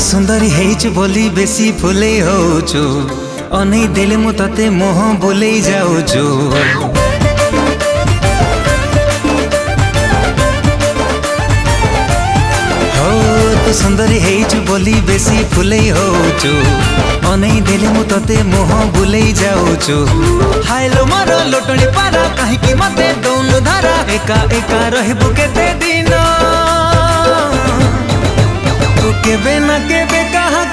सुंदरी हेइछु बोली बेसी फुले होछु अनै देले मु तते मोह बोलै जाउछु। तू सुंदरी हेइछु बोली बेसी फुले होछु अनै देले मु तते मोह बुलै जाउछु। हाइलो मारो लोटणी पारा काहेकि मते दौनु धारा एका एका रहबु केते दिन तू केबे ना केबे कहा